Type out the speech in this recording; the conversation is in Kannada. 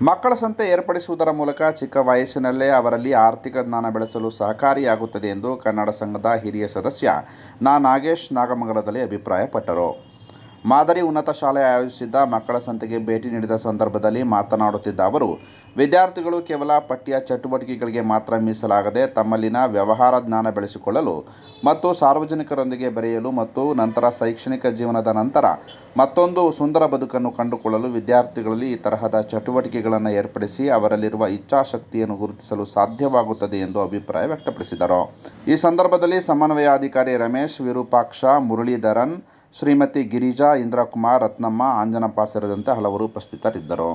ಮಕ್ಕಳ ಸಂತೆ ಏರ್ಪಡಿಸುವುದರ ಮೂಲಕ ಚಿಕ್ಕ ವಯಸ್ಸಿನಲ್ಲೇ ಅವರಲ್ಲಿ ಆರ್ಥಿಕ ಜ್ಞಾನ ಬೆಳೆಸಲು ಸಹಕಾರಿಯಾಗುತ್ತದೆ ಎಂದು ಕನ್ನಡ ಸಂಘದ ಹಿರಿಯ ಸದಸ್ಯ ನಾಗೇಶ್ ನಾಗಮಂಗಲದಲ್ಲಿ ಅಭಿಪ್ರಾಯಪಟ್ಟರು. ಮಾದರಿ ಉನ್ನತ ಶಾಲೆ ಆಯೋಜಿಸಿದ್ದ ಮಕ್ಕಳ ಸಂತೆಗೆ ಭೇಟಿ ನೀಡಿದ ಸಂದರ್ಭದಲ್ಲಿ ಮಾತನಾಡುತ್ತಿದ್ದ ಅವರು, ವಿದ್ಯಾರ್ಥಿಗಳು ಕೇವಲ ಪಠ್ಯ ಚಟುವಟಿಕೆಗಳಿಗೆ ಮಾತ್ರ ಮೀಸಲಾಗದೆ ತಮ್ಮಲ್ಲಿನ ವ್ಯವಹಾರ ಜ್ಞಾನ ಬೆಳೆಸಿಕೊಳ್ಳಲು ಮತ್ತು ಸಾರ್ವಜನಿಕರೊಂದಿಗೆ ಬೆರೆಯಲು ಮತ್ತು ನಂತರ ಶೈಕ್ಷಣಿಕ ಜೀವನದ ನಂತರ ಮತ್ತೊಂದು ಸುಂದರ ಬದುಕನ್ನು ಕಂಡುಕೊಳ್ಳಲು ವಿದ್ಯಾರ್ಥಿಗಳಲ್ಲಿ ಈ ತರಹದ ಚಟುವಟಿಕೆಗಳನ್ನು ಏರ್ಪಡಿಸಿ ಅವರಲ್ಲಿರುವ ಇಚ್ಛಾಶಕ್ತಿಯನ್ನು ಗುರುತಿಸಲು ಸಾಧ್ಯವಾಗುತ್ತದೆ ಎಂದು ಅಭಿಪ್ರಾಯ ವ್ಯಕ್ತಪಡಿಸಿದರು. ಈ ಸಂದರ್ಭದಲ್ಲಿ ಸಮನ್ವಯಾಧಿಕಾರಿ ರಮೇಶ್, ವಿರೂಪಾಕ್ಷ, ಮುರಳೀಧರನ್, ಶ್ರೀಮತಿ ಗಿರಿಜಾ, ಇಂದ್ರಕುಮಾರ್, ರತ್ನಮ್ಮ, ಅಂಜನಪ್ಪ ಸೇರಿದಂತೆ ಹಲವರು ಉಪಸ್ಥಿತರಿದ್ದರು.